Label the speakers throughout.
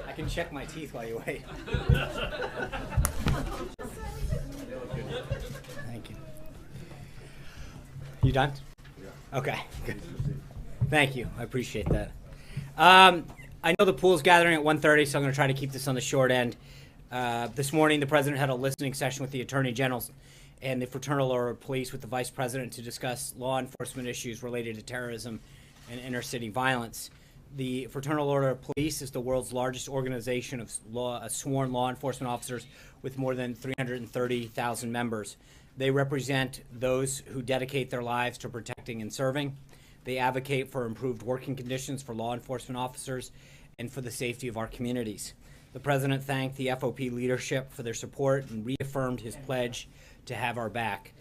Speaker 1: I can check my teeth while you wait. Thank you. You done? Yeah. Okay, good. Thank you. I appreciate that. I know the pool's gathering at 1:30, so I'm going to try to keep this on the short end. This morning, the president had a listening session with the attorney generals and the Fraternal Order of Police with the vice president to discuss law enforcement issues related to terrorism and inner-city violence. The Fraternal Order of Police is the world's largest organization of sworn law enforcement officers with more than 330,000 members. They represent those who dedicate their lives to protecting and serving. They advocate for improved working conditions for law enforcement officers and for the safety of our communities. The president thanked the FOP leadership for their support and reaffirmed his pledge to have our back.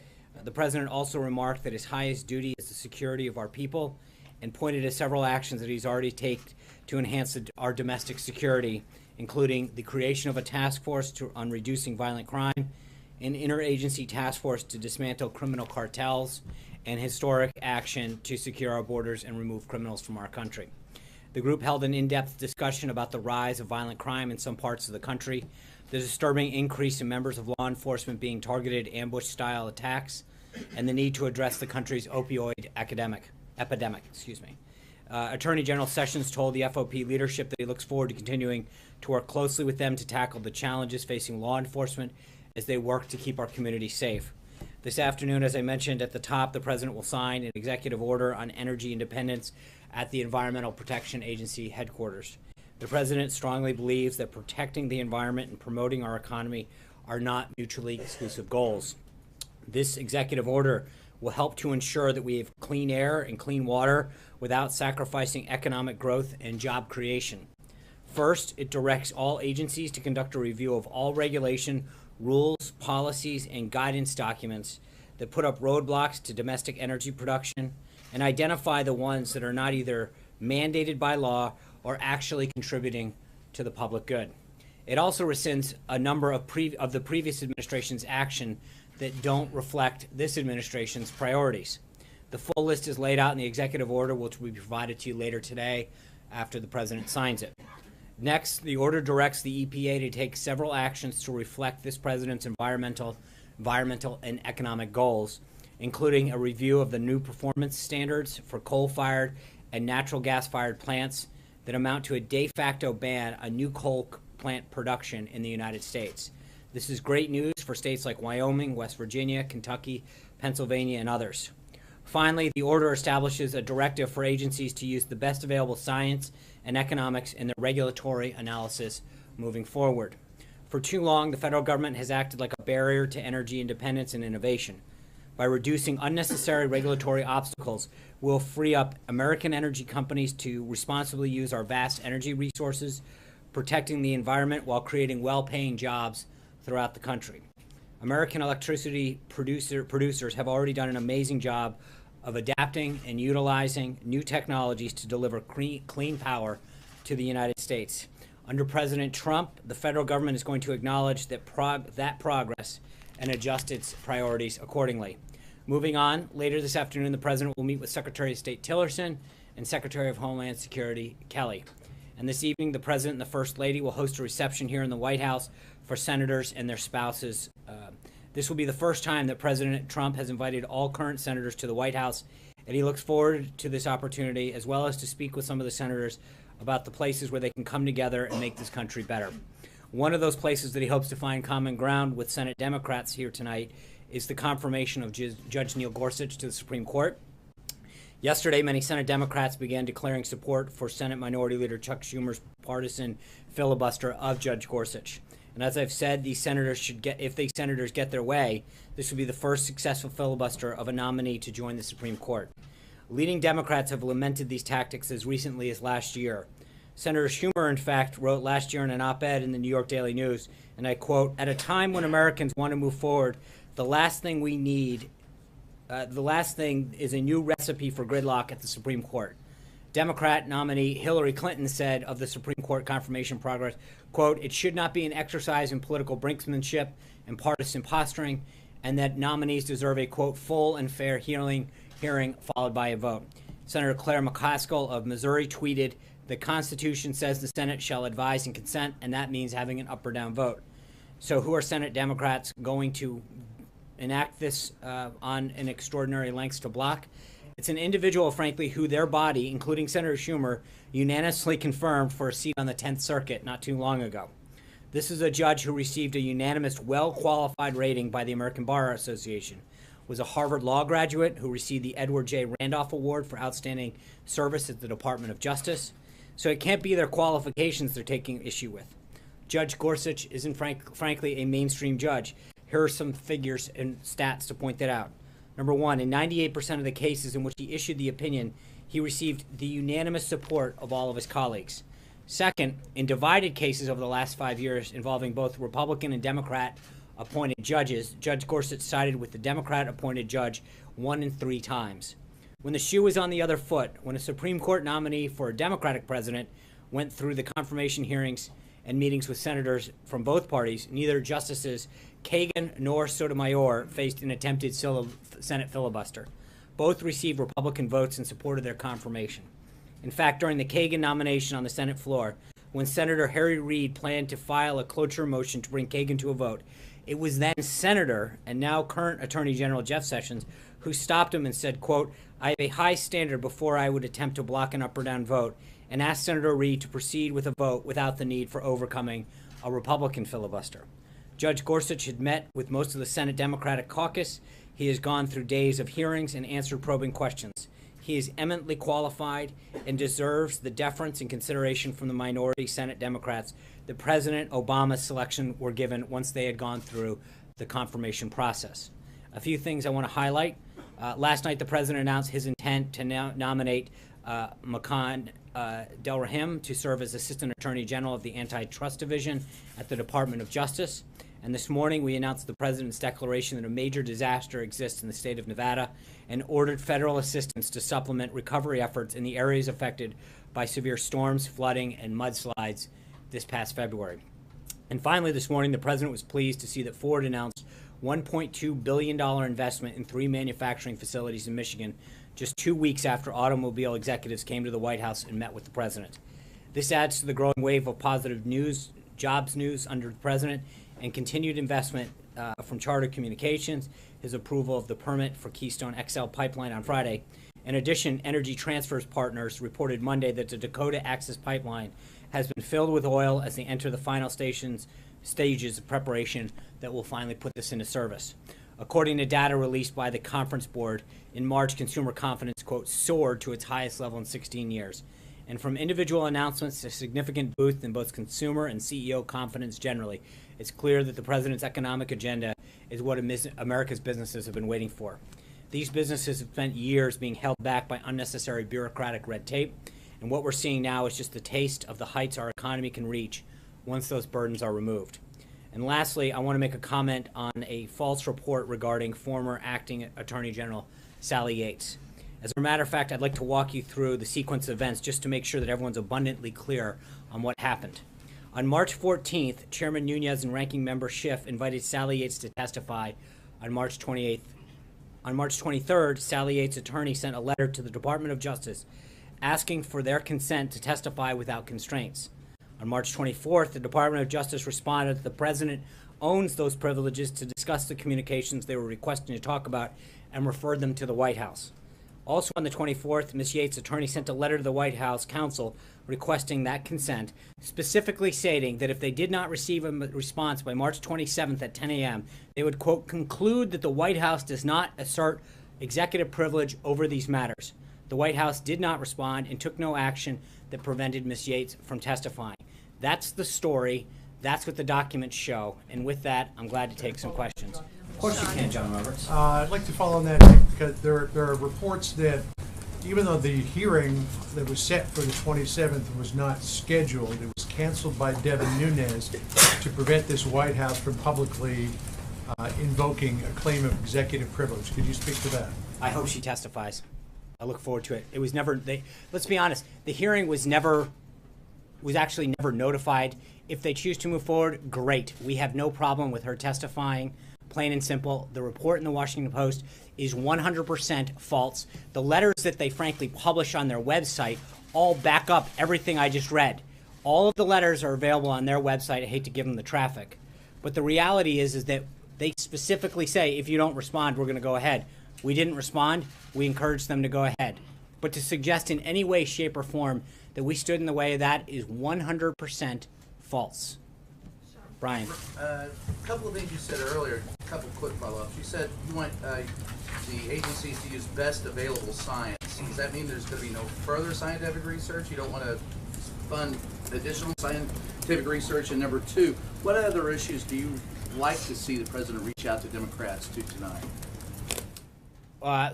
Speaker 1: The president also remarked that his highest duty is the security of our people and pointed to several actions that he's already taken to enhance our domestic security, including the creation of a task force on reducing violent crime, an interagency task force to dismantle criminal cartels, and historic action to secure our borders and remove criminals from our country. The group held an in-depth discussion about the rise of violent crime in some parts of the country, the disturbing increase in members of law enforcement being targeted ambush-style attacks, and the need to address the country's opioid epidemic. Attorney General Sessions told the FOP leadership that he looks forward to continuing to work closely with them to tackle the challenges facing law enforcement as they work to keep our community safe. This afternoon, as I mentioned at the top, the president will sign an executive order on energy independence at the Environmental Protection Agency headquarters. The president strongly believes that protecting the environment and promoting our economy are not mutually exclusive goals. This executive order will help to ensure that we have clean air and clean water without sacrificing economic growth and job creation. First, it directs all agencies to conduct a review of all regulation, rules, policies, and guidance documents that put up roadblocks to domestic energy production and identify the ones that are not either mandated by law or actually contributing to the public good. It also rescinds a number of the previous administration's action that don't reflect this administration's priorities. The full list is laid out in the executive order, which will be provided to you later today after the president signs it. Next, the order directs the EPA to take several actions to reflect this president's environmental and economic goals, including a review of the new performance standards for coal-fired and natural gas-fired plants that amount to a de facto ban on new coal plant production in the United States. This is great news for states like Wyoming, West Virginia, Kentucky, Pennsylvania, and others. Finally, the order establishes a directive for agencies to use the best available science and economics in their regulatory analysis moving forward. For too long, the federal government has acted like a barrier to energy independence and innovation. By reducing unnecessary regulatory obstacles, we'll free up American energy companies to responsibly use our vast energy resources, protecting the environment while creating well-paying jobs throughout the country. American electricity producers have already done an amazing job of adapting and utilizing new technologies to deliver clean power to the United States. Under President Trump, the federal government is going to acknowledge that progress and adjust its priorities accordingly. Moving on, later this afternoon, the president will meet with Secretary of State Tillerson and Secretary of Homeland Security Kelly. And this evening, the president and the First Lady will host a reception here in the White House for senators and their spouses. This will be the first time that President Trump has invited all current senators to the White House, and he looks forward to this opportunity, as well as to speak with some of the senators about the places where they can come together and make this country better. One of those places that he hopes to find common ground with Senate Democrats here tonight is the confirmation of Judge Neil Gorsuch to the Supreme Court. Yesterday, many Senate Democrats began declaring support for Senate Minority Leader Chuck Schumer's partisan filibuster of Judge Gorsuch. And as I've said, these senators if these senators get their way, this will be the first successful filibuster of a nominee to join the Supreme Court. Leading Democrats have lamented these tactics as recently as last year. Senator Schumer, in fact, wrote last year in an op-ed in the New York Daily News, and I quote, "At a time when Americans want to move forward, the last thing is a new recipe for gridlock at the Supreme Court." Democrat nominee Hillary Clinton said of the Supreme Court confirmation progress, quote, "It should not be an exercise in political brinksmanship and partisan posturing, and that nominees deserve a, quote, full and fair hearing followed by a vote." Senator Claire McCaskill of Missouri tweeted, "The Constitution says the Senate shall advise and consent, and that means having an up or down vote." So who are Senate Democrats going to enact this on an extraordinary lengths to block? It's an individual, frankly, who their body, including Senator Schumer, unanimously confirmed for a seat on the 10th Circuit not too long ago. This is a judge who received a unanimous, well-qualified rating by the American Bar Association, was a Harvard Law graduate who received the Edward J. Randolph Award for outstanding service at the Department of Justice. So it can't be their qualifications they're taking issue with. Judge Gorsuch isn't frankly a mainstream judge. Here are some figures and stats to point that out. Number one, in 98% of the cases in which he issued the opinion, he received the unanimous support of all of his colleagues. Second, in divided cases over the last 5 years involving both Republican and Democrat appointed judges, Judge Gorsuch sided with the Democrat appointed judge 1 in 3 times. When the shoe was on the other foot, when a Supreme Court nominee for a Democratic president went through the confirmation hearings and meetings with senators from both parties, neither Justices Kagan nor Sotomayor faced an attempted Senate filibuster. Both received Republican votes in support of their confirmation. In fact, during the Kagan nomination on the Senate floor, when Senator Harry Reid planned to file a cloture motion to bring Kagan to a vote, it was then Senator and now current Attorney General Jeff Sessions who stopped him and said, quote, "I have a high standard before I would attempt to block an up or down vote," and asked Senator Reid to proceed with a vote without the need for overcoming a Republican filibuster. Judge Gorsuch had met with most of the Senate Democratic caucus. He has gone through days of hearings and answered probing questions. He is eminently qualified and deserves the deference and consideration from the minority Senate Democrats that President Obama's selection were given once they had gone through the confirmation process. A few things I want to highlight. Last night, the president announced his intent to nominate Makan Delrahim to serve as Assistant Attorney General of the Antitrust Division at the Department of Justice. And this morning, we announced the president's declaration that a major disaster exists in the state of Nevada and ordered federal assistance to supplement recovery efforts in the areas affected by severe storms, flooding, and mudslides this past February. And finally, this morning, the president was pleased to see that Ford announced $1.2 billion investment in 3 manufacturing facilities in Michigan just 2 weeks after automobile executives came to the White House and met with the president. This adds to the growing wave of positive news, jobs news under the president, and continued investment from Charter Communications, his approval of the permit for Keystone XL pipeline on Friday. In addition, Energy Transfer's partners reported Monday that the Dakota Access Pipeline has been filled with oil as they enter the final stages of preparation that will finally put this into service. According to data released by the Conference Board, in March, consumer confidence, quote, soared to its highest level in 16 years. And from individual announcements to significant boost in both consumer and CEO confidence generally, it's clear that the president's economic agenda is what America's businesses have been waiting for. These businesses have spent years being held back by unnecessary bureaucratic red tape, and what we're seeing now is just the taste of the heights our economy can reach once those burdens are removed. And lastly, I want to make a comment on a false report regarding former acting Attorney General Sally Yates. As a matter of fact, I'd like to walk you through the sequence of events just to make sure that everyone's abundantly clear on what happened. On March 14th, Chairman Nunes and Ranking Member Schiff invited Sally Yates to testify on March 28th. On March 23rd, Sally Yates' attorney sent a letter to the Department of Justice asking for their consent to testify without constraints. On March 24th, the Department of Justice responded that the president owns those privileges to discuss the communications they were requesting to talk about and referred them to the White House. Also on the 24th, Ms. Yates' attorney sent a letter to the White House counsel requesting that consent, specifically stating that if they did not receive a response by March 27th at 10 a.m., they would, quote, conclude that the White House does not assert executive privilege over these matters. The White House did not respond and took no action that prevented Ms. Yates from testifying. That's the story. That's what the documents show. And with that, I'm glad to take some questions. Of course you can, John Roberts.
Speaker 2: I'd like to follow on that because there are reports that even though the hearing that was set for the 27th was not scheduled, it was canceled by Devin Nunes to prevent this White House from publicly invoking a claim of executive privilege. Could you speak to that?
Speaker 1: I hope she testifies. I look forward to it. It was never, let's be honest, the hearing was actually never notified. If they choose to move forward, great. We have no problem with her testifying. plain and simple. The report in the Washington Post is 100% false. The letters that they frankly publish on their website all back up everything I just read. All of the letters are available on their website. I hate to give them the traffic. But the reality is that they specifically say, if you don't respond, we're going to go ahead. We didn't respond. We encouraged them to go ahead. But to suggest in any way, shape, or form that we stood in the way of that is 100% false. Brian.
Speaker 3: A couple of things you said earlier, a couple quick follow-ups. You said you want the agencies to use best available science. Does that mean there's going to be no further scientific research? You don't want to fund additional scientific research? And number two, what other issues do you like to see the president reach out to Democrats to tonight?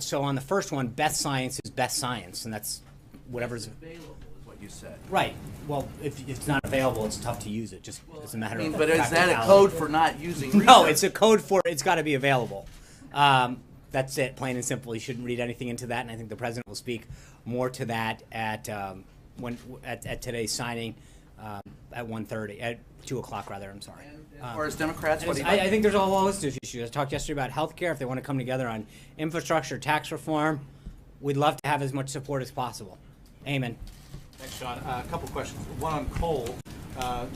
Speaker 1: So on the first one, best science is best science, and that's whatever's
Speaker 3: available is what you said.
Speaker 1: Right. Well, if it's not available, it's tough to use it. Just as a matter of
Speaker 3: but is that a
Speaker 1: practicality.
Speaker 3: code for not using research?
Speaker 1: No, it's a code for it's got to be available. That's it, plain and simple. You shouldn't read anything into that, and I think the president will speak more to that at today's signing at 1:30, at 2 o'clock rather. I'm sorry.
Speaker 3: As far as Democrats, what do you
Speaker 1: I think there's a whole host of issues. I talked yesterday about health care. If they want to come together on infrastructure, tax reform, we'd love to have as much support as possible. Amen.
Speaker 4: Thanks, Sean. A couple questions. One on coal.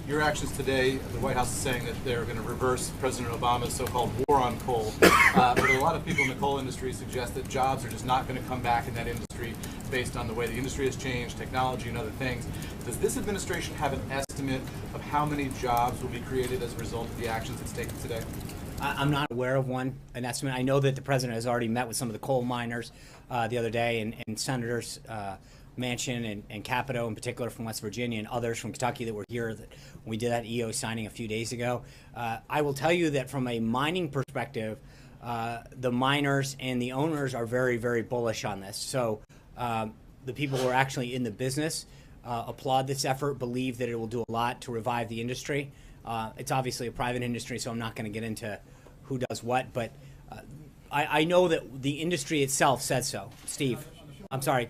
Speaker 4: Your actions today, the White House is saying that they're going to reverse President Obama's so-called war on coal. But a lot of people in the coal industry suggest that jobs are just not going to come back in that industry based on the way the industry has changed, technology and other things. Does this administration have an estimate of how many jobs will be created as a result of the actions it's taken today?
Speaker 1: I'm not aware of an estimate. I know that the president has already met with some of the coal miners the other day, and Senators Manchin and Capito in particular from West Virginia and others from Kentucky that were here when we did that EO signing a few days ago. I will tell you that from a mining perspective, the miners and the owners are very, very bullish on this. So the people who are actually in the business applaud this effort, believe that it will do a lot to revive the industry. It's obviously a private industry, so I'm not going to get into who does what, but I know that the industry itself says so. Steve, I'm sorry.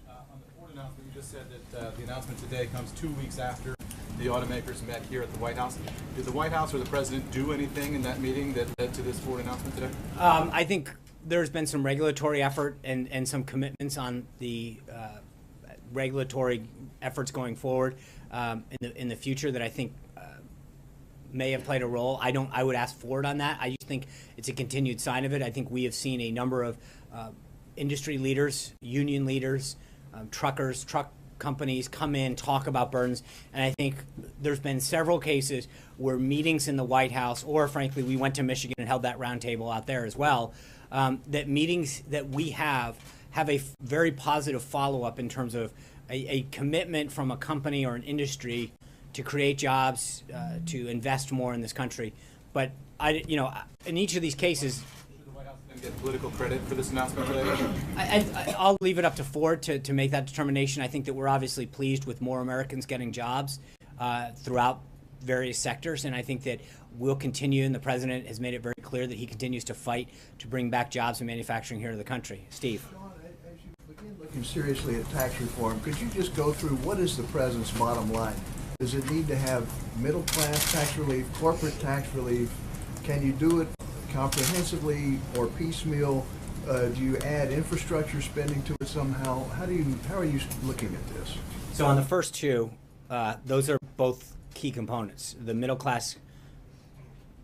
Speaker 4: On the Ford announcement, you just said that the announcement today comes 2 weeks after the automakers met here at the White House. Did the White House or the president do anything in that meeting that led to this Ford announcement today?
Speaker 1: I think there's been some regulatory effort and some commitments on the regulatory efforts going forward in the future that I think may have played a role. I would ask Ford on that. I just think it's a continued sign of it. I think we have seen a number of industry leaders, union leaders, truckers, truck companies come in, talk about burdens, and I think there's been several cases where meetings in the White House, or frankly, we went to Michigan and held that roundtable out there as well, that meetings that we have a very positive follow-up in terms of a commitment from a company or an industry to create jobs, to invest more in this country. But in each of these cases,
Speaker 4: Should the White House then get political credit for this announcement today?
Speaker 1: I'll leave it up to Ford to make that determination. I think that we're obviously pleased with more Americans getting jobs throughout various sectors, and I think that we'll continue, and the president has made it very clear that he continues to fight to bring back jobs and manufacturing here to the country. Steve.
Speaker 5: Sean, as you begin looking seriously at tax reform, could you just go through what is the president's bottom line? Does it need to have middle-class tax relief, corporate tax relief? Can you do it comprehensively or piecemeal? Do you add infrastructure spending to it somehow? How are you looking at this?
Speaker 1: So on the first two, those are both key components. The middle-class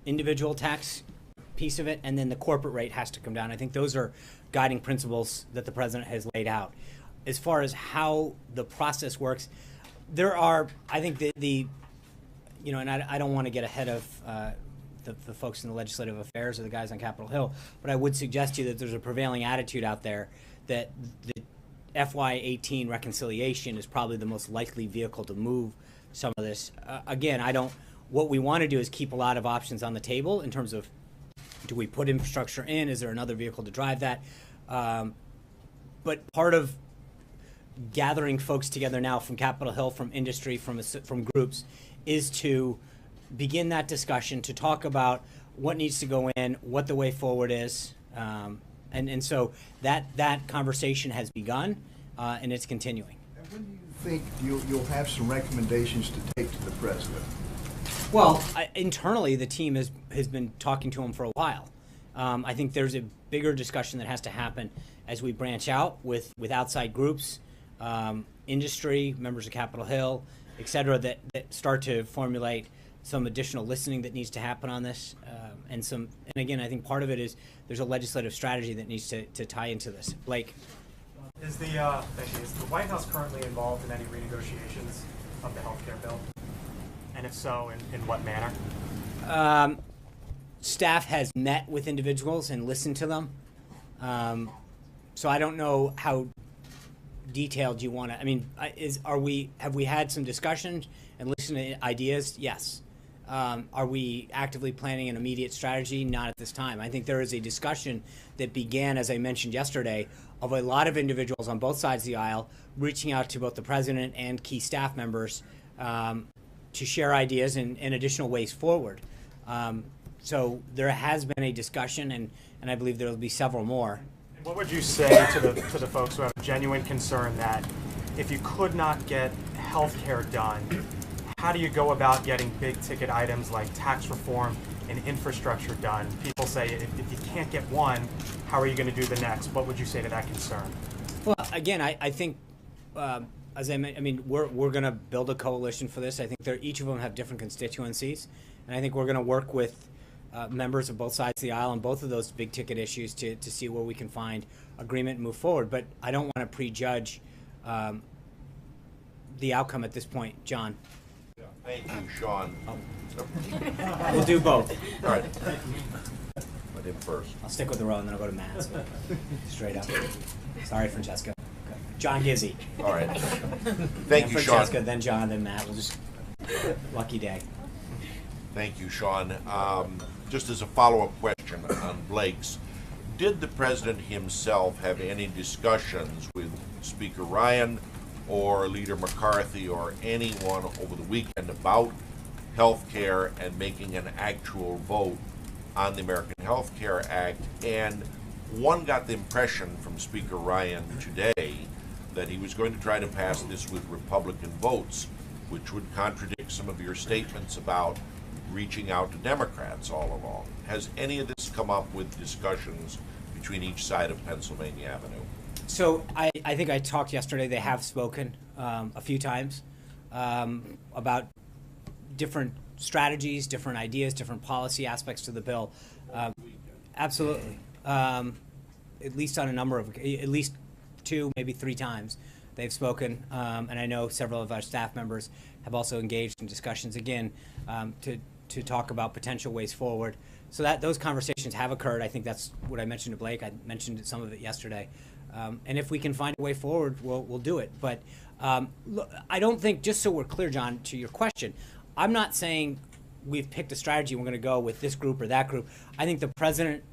Speaker 1: individual tax piece of it, and then the corporate rate has to come down. I think those are guiding principles that the president has laid out. As far as how the process works, there are, I think, and I don't want to get ahead of the folks in the legislative affairs or the guys on Capitol Hill, but I would suggest to you that there's a prevailing attitude out there that the FY18 reconciliation is probably the most likely vehicle to move some of this. Again, what we want to do is keep a lot of options on the table in terms of, do we put infrastructure in? Is there another vehicle to drive that? But part of gathering folks together now from Capitol Hill, from industry, from groups, is to begin that discussion, to talk about what needs to go in, what the way forward is, and so that conversation has begun, and it's continuing.
Speaker 5: And when do you think you'll have some recommendations to take to the president?
Speaker 1: Well, internally, the team has been talking to him for a while. I think there's a bigger discussion that has to happen as we branch out with outside groups, industry, members of Capitol Hill, et cetera, that start to formulate some additional listening that needs to happen on this. And again, I think part of it is there's a legislative strategy that needs to tie into this. Blake.
Speaker 6: Is the White House currently involved in any renegotiations of the health care bill? And if so, in what manner?
Speaker 1: Staff has met with individuals and listened to them. So I don't know how detailed you want to. I mean, have we had some discussions and listened to ideas? Yes. Are we actively planning an immediate strategy? Not at this time. I think there is a discussion that began, as I mentioned yesterday, of a lot of individuals on both sides of the aisle reaching out to both the president and key staff members to share ideas and additional ways forward. So there has been a discussion, and I believe there will be several more.
Speaker 6: What would you say to the folks who have a genuine concern that if you could not get health care done, how do you go about getting big ticket items like tax reform and infrastructure done? People say if you can't get one, how are you going to do the next? What would you say to that concern?
Speaker 1: Well, again, I think, as I mean, we're going to build a coalition for this. I think each of them have different constituencies, and I think we're going to work with members of both sides of the aisle on both of those big ticket issues to see where we can find agreement and move forward. But I don't want to prejudge the outcome at this point. John.
Speaker 7: Thank you, Sean.
Speaker 1: We'll do both.
Speaker 7: All right. But him first.
Speaker 1: I'll stick with the row and then I'll go to Matt. So straight up. Sorry, Francesca. John Gizzi.
Speaker 7: All right.
Speaker 1: Then
Speaker 7: Thank you, Sean.
Speaker 1: Francesca, then John, then Matt. We'll just lucky day.
Speaker 7: Thank you, Sean. Just as a follow-up question on Blake's, did the president himself have any discussions with Speaker Ryan or Leader McCarthy or anyone over the weekend about health care and making an actual vote on the American Health Care Act? And one got the impression from Speaker Ryan today that he was going to try to pass this with Republican votes, which would contradict some of your statements about reaching out to Democrats all along. Has any of this come up with discussions between each side of Pennsylvania Avenue?
Speaker 1: So I think I talked yesterday. They have spoken a few times about different strategies, different ideas, different policy aspects to the bill. Absolutely. At least on a number of, at least 2, maybe 3 times they've spoken. And I know several of our staff members have also engaged in discussions again to talk about potential ways forward. So that those conversations have occurred. I think that's what I mentioned to Blake. I mentioned some of it yesterday. And if we can find a way forward, we'll do it. But look, I don't think, just so we're clear, John, to your question, I'm not saying we've picked a strategy, we're going to go with this group or that group. I think the president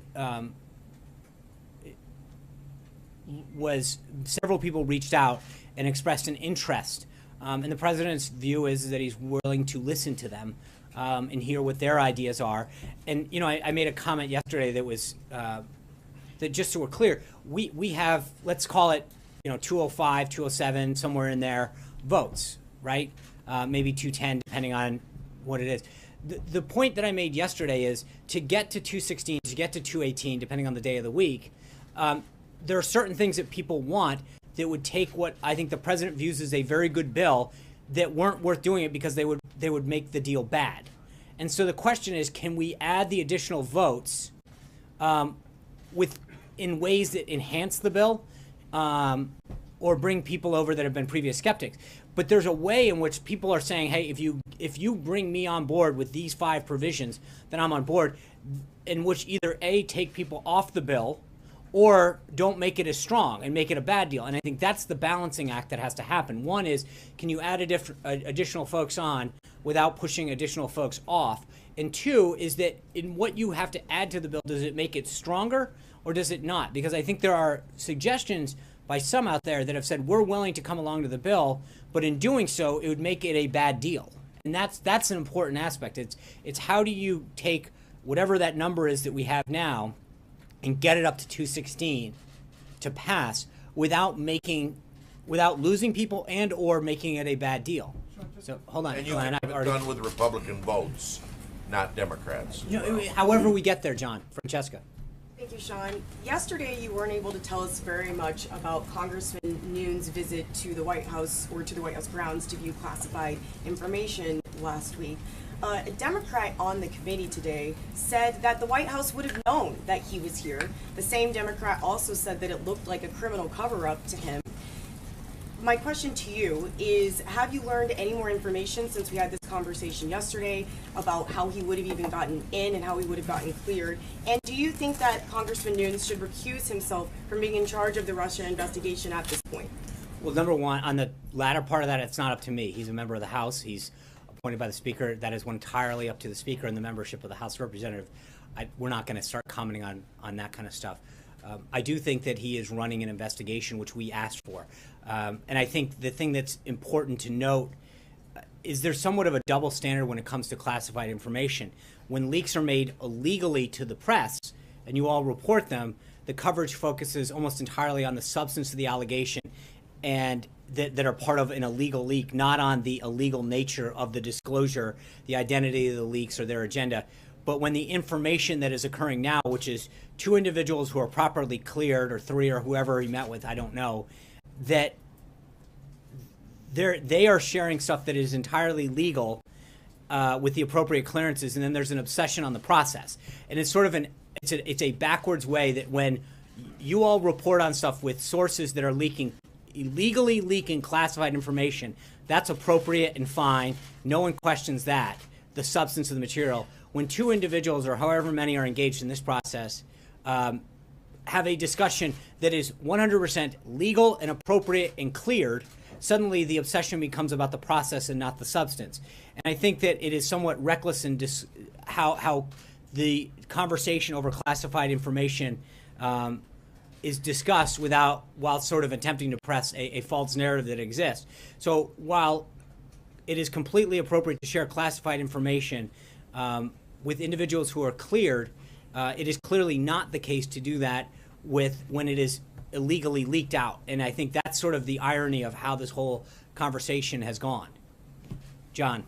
Speaker 1: several people reached out and expressed an interest. And the president's view is that he's willing to listen to them and hear what their ideas are. And, you know, I made a comment yesterday that was, that just so we're clear, we have, let's call it, 205, 207, somewhere in there, votes, right? Maybe 210, depending on what it is. The point that I made yesterday is to get to 216, to get to 218, depending on the day of the week, there are certain things that people want that would take what I think the president views as a very good bill that weren't worth doing it because they would make the deal bad. And so the question is, can we add the additional votes in ways that enhance the bill or bring people over that have been previous skeptics? But there's a way in which people are saying, hey, if you bring me on board with these 5 provisions, then I'm on board, in which either A, take people off the bill, or don't make it as strong and make it a bad deal. And I think that's the balancing act that has to happen. One is, can you add additional folks on without pushing additional folks off? And 2 is that in what you have to add to the bill, does it make it stronger or does it not? Because I think there are suggestions by some out there that have said, we're willing to come along to the bill, but in doing so, it would make it a bad deal. And that's an important aspect. It's how do you take whatever that number is that we have now and get it up to 216 to pass without losing people and or making it a bad deal.
Speaker 8: Sean,
Speaker 1: So hold on,
Speaker 7: And you
Speaker 1: Glenn,
Speaker 7: can
Speaker 1: I've
Speaker 7: get it
Speaker 1: already.
Speaker 7: done with Republican votes, not Democrats.
Speaker 1: However we get there, John. Francesca.
Speaker 8: Thank you, Sean. Yesterday, you weren't able to tell us very much about Congressman Nunes' visit to the White House or to the White House grounds to view classified information last week. A Democrat on the committee today said that the White House would have known that he was here. The same Democrat also said that it looked like a criminal cover-up to him. My question to you is, have you learned any more information since we had this conversation yesterday about how he would have even gotten in and how he would have gotten cleared? And do you think that Congressman Nunes should recuse himself from being in charge of the Russia investigation at this point?
Speaker 1: Well, number one, on the latter part of that, it's not up to me. He's a member of the House. He's appointed by the Speaker. That is entirely up to the Speaker and the membership of the House of Representatives. We're not going to start commenting on that kind of stuff. I do think that he is running an investigation, which we asked for. And I think the thing that's important to note is there's somewhat of a double standard when it comes to classified information. When leaks are made illegally to the press, and you all report them, the coverage focuses almost entirely on the substance of the allegation and that are part of an illegal leak, not on the illegal nature of the disclosure, the identity of the leaks, or their agenda. But when the information that is occurring now, which is two individuals who are properly cleared, or three, or whoever he met with, I don't know, that they are sharing stuff that is entirely legal with the appropriate clearances, and then there's an obsession on the process. And it's sort of it's a backwards way that when you all report on stuff with sources that are illegally leaking classified information, that's appropriate and fine. No one questions that, the substance of the material. When two individuals, or however many, are engaged in this process, have a discussion that is 100% legal and appropriate and cleared, suddenly the obsession becomes about the process and not the substance. And I think that it is somewhat reckless in how the conversation over classified information is discussed while sort of attempting to press a false narrative that exists. So while it is completely appropriate to share classified information with individuals who are cleared, it is clearly not the case to do that when it is illegally leaked out. And I think that's sort of the irony of how this whole conversation has gone. John.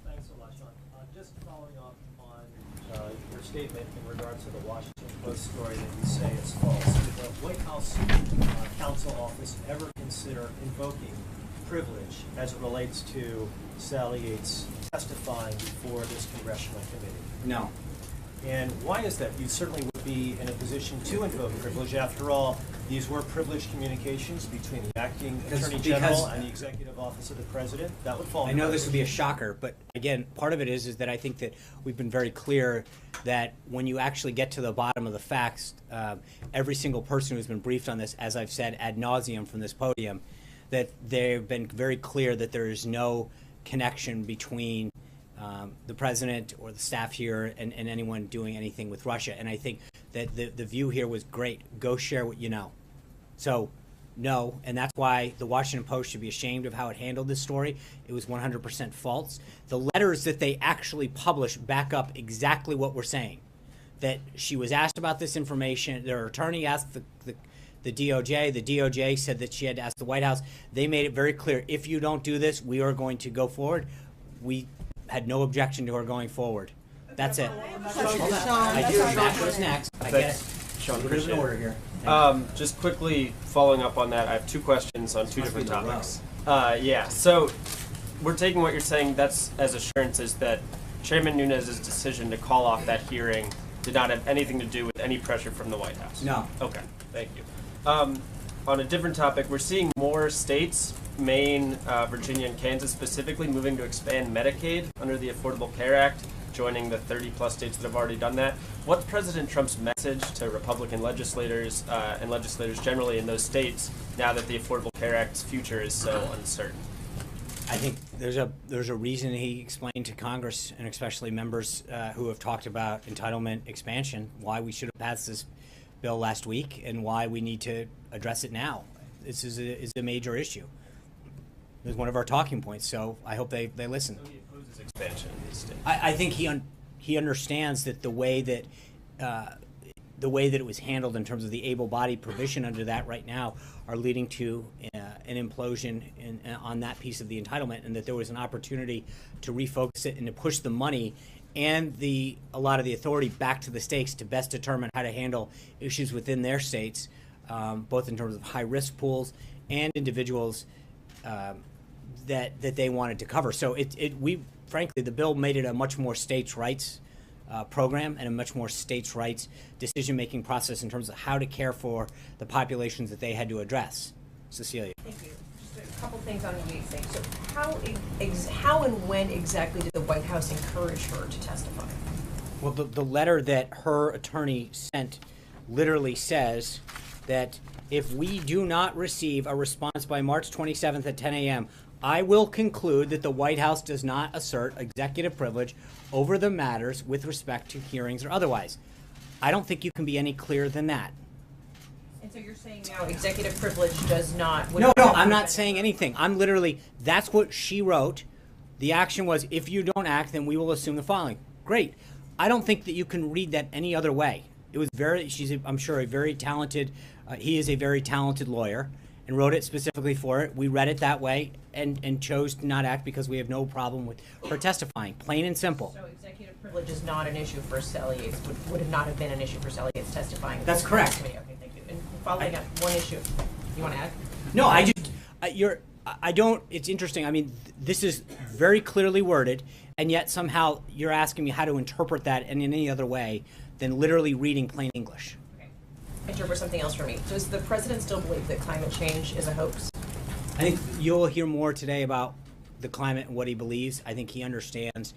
Speaker 9: Thanks a lot, Sean. Just following up on your statement in regards to the Washington Post story that you say is false. Did the White House counsel office ever consider invoking privilege as it relates to Sally Yates testifying before this congressional committee?
Speaker 1: No.
Speaker 9: And why is that? You certainly would be in a position to invoke privilege. After all, these were privileged communications between the acting Attorney General and the Executive Office of the President. That would fall.
Speaker 1: I know this would be a shocker, but again, part of it is that I think that we've been very clear that when you actually get to the bottom of the facts, every single person who's been briefed on this, as I've said ad nauseum from this podium, that they've been very clear that there is no connection between the president or the staff here and anyone doing anything with Russia. And I think that the view here was great. Go share what you know. So, no, and that's why the Washington Post should be ashamed of how it handled this story. It was 100% false. The letters that they actually published back up exactly what we're saying. That she was asked about this information. Their attorney asked the DOJ. The DOJ said that she had to ask the White House. They made it very clear, if you don't do this, we are going to go forward. We had no objection to her going forward. That's it. I do. That goes next. I guess.
Speaker 10: Sean,
Speaker 1: Put it in order here.
Speaker 10: just quickly following up on that, I have two questions on two different topics. So we're taking what you're saying that's as assurances that Chairman Nunes' decision to call off that hearing did not have anything to do with any pressure from the White House.
Speaker 1: No.
Speaker 10: Okay, thank you. On a different topic, we're seeing more states, Maine, Virginia, and Kansas specifically, moving to expand Medicaid under the Affordable Care Act, joining the 30-plus states that have already done that. What's President Trump's message to Republican legislators and legislators generally in those states now that the Affordable Care Act's future is so uncertain?
Speaker 1: I think there's a reason he explained to Congress, and especially members who have talked about entitlement expansion, why we should have passed this bill last week and why we need to address it now. This is a major issue. It was one of our talking points, so I hope they listen.
Speaker 10: So he opposes expansion in these states.
Speaker 1: I think he understands that the way that it was handled in terms of the able-bodied provision under that right now are leading to an implosion on that piece of the entitlement, and that there was an opportunity to refocus it and to push the money and a lot of the authority back to the states to best determine how to handle issues within their states, both in terms of high-risk pools and individuals that they wanted to cover. So frankly, the bill made it a much more states' rights program and a much more states' rights decision-making process in terms of how to care for the populations that they had to address. Cecilia.
Speaker 11: Thank you. Just a couple things on the Yates thing. So how and when exactly did the White House encourage her to testify?
Speaker 1: Well, the letter that her attorney sent literally says that if we do not receive a response by March 27th at 10 a.m., I will conclude that the White House does not assert executive privilege over the matters with respect to hearings or otherwise. I don't think you can be any clearer than that.
Speaker 11: And so you're saying now executive privilege does not...
Speaker 1: No, I'm not saying anything. I'm literally, that's what she wrote. The action was, if you don't act, then we will assume the following. Great. I don't think that you can read that any other way. It was I'm sure, a very talented, he is a very talented lawyer and wrote it specifically for it. We read it that way and chose to not act because we have no problem with her testifying, plain and simple.
Speaker 11: So executive privilege is not an issue for Sally Yates, would not have been an issue for Sally Yates testifying.
Speaker 1: That's correct.
Speaker 11: Okay, thank you. And following up, one issue. You want to add?
Speaker 1: No, I don't, it's interesting. I mean, this is very clearly worded, and yet somehow you're asking me how to interpret that in any other way than literally reading plain English.
Speaker 11: Okay. Interpret something else for me. Does the president still believe that climate change is a hoax?
Speaker 1: I think you'll hear more today about the climate and what he believes. I think he understands.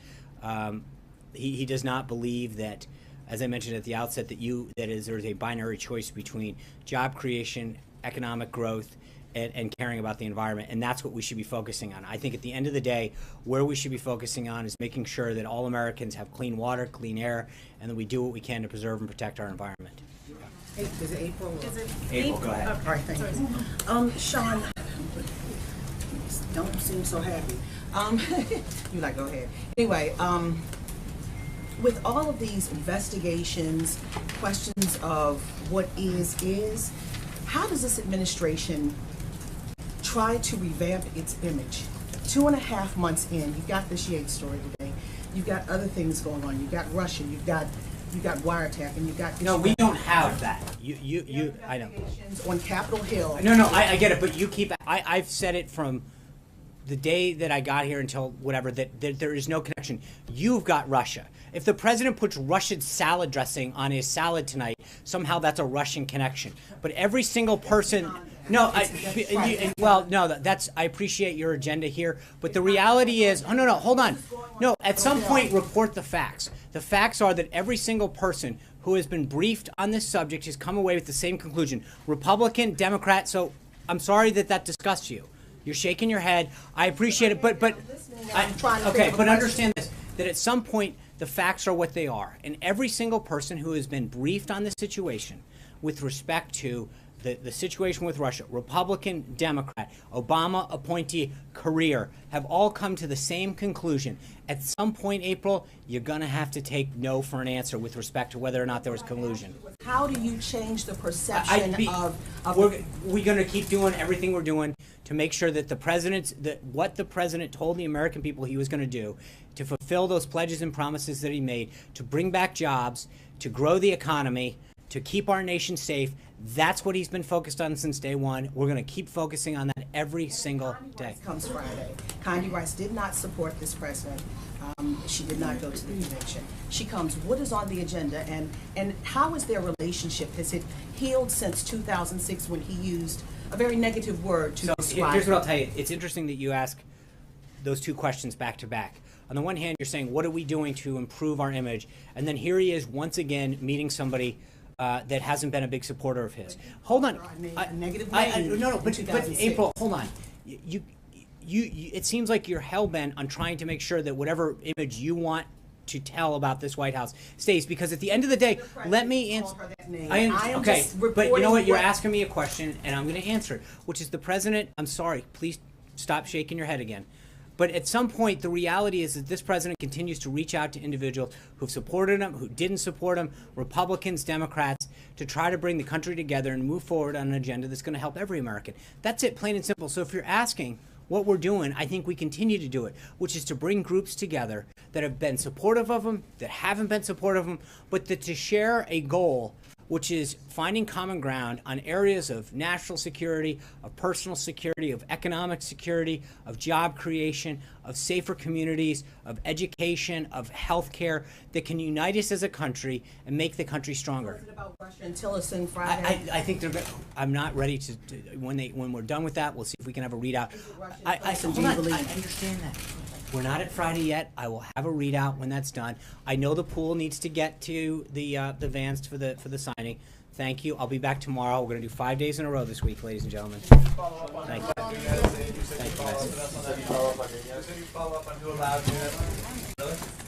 Speaker 1: He does not believe that, as I mentioned at the outset, there's a binary choice between job creation, economic growth, and caring about the environment, and that's what we should be focusing on. I think at the end of the day, where we should be focusing on is making sure that all Americans have clean water, clean air, and that we do what we can to preserve and protect our environment.
Speaker 12: Is it April?
Speaker 1: April, go ahead.
Speaker 12: All right, thank you. Sean, don't seem so happy. You like, go ahead. Anyway, with all of these investigations, questions of what is, how does this administration try to revamp its image? 2.5 months in, you've got this Yates story today. You've got other things going on. You've got Russia. You've got wiretap, and you've got.
Speaker 1: No, we don't have that. I know.
Speaker 12: On Capitol Hill.
Speaker 1: No, I get it, but you keep. I've said it from the day that I got here until whatever that there is no connection. You've got Russia. If the president puts Russian salad dressing on his salad tonight, somehow that's a Russian connection. But every single person. No, that's. I appreciate your agenda here, but the reality is, no, hold on. No, at some point, report the facts. The facts are that every single person who has been briefed on this subject has come away with the same conclusion: Republican, Democrat. So I'm sorry that disgusts you. You're shaking your head. I appreciate it, but understand this: that at some point, the facts are what they are, and every single person who has been briefed on this situation, with respect to the situation with Russia, Republican, Democrat, Obama appointee, career, have all come to the same conclusion. At some point, April, you're going to have to take no for an answer with respect to whether or not there was collusion.
Speaker 12: How do you change the perception
Speaker 1: we're going to keep doing everything we're doing to make sure that what the president told the American people he was going to do, to fulfill those pledges and promises that he made, to bring back jobs, to grow the economy, to keep our nation safe. That's what he's been focused on since day one. We're going to keep focusing on that every single day.
Speaker 12: Comes Friday. Condi Rice did not support this president. She did not go to the convention. She comes. What is on the agenda, and how is their relationship? Has it healed since 2006 when he used a very negative word to describe?
Speaker 1: Here's what I'll tell you. It's interesting that you ask those two questions back to back. On the one hand, you're saying, what are we doing to improve our image? And then here he is once again meeting somebody that hasn't been a big supporter of his. Hold on. But April, hold on. You, it seems like you're hell-bent on trying to make sure that whatever image you want to tell about this White House stays, because at the end of the day, let me answer. Okay, but you know what? You're asking me a question, and I'm going to answer it, which is the president. I'm sorry. Please stop shaking your head again. But at some point, the reality is that this president continues to reach out to individuals who've supported him, who didn't support him, Republicans, Democrats, to try to bring the country together and move forward on an agenda that's going to help every American. That's it, plain and simple. So if you're asking what we're doing, I think we continue to do it, which is to bring groups together that have been supportive of them, that haven't been supportive of them, but to share a goal, which is finding common ground on areas of national security, of personal security, of economic security, of job creation, of safer communities, of education, of healthcare, that can unite us as a country and make the country stronger.
Speaker 12: Was it about Russia and Tillerson Friday?
Speaker 1: I think they're. I'm not ready to. When we're done with that, we'll see if we can have a readout. Hold on, I understand that. We're not at Friday yet. I will have a readout when that's done. I know the pool needs to get to the vans for the signing. Thank you. I'll be back tomorrow. We're going to do 5 days in a row this week, ladies and gentlemen. Thank you. Thank you, guys.
Speaker 3: Follow up on who allowed you.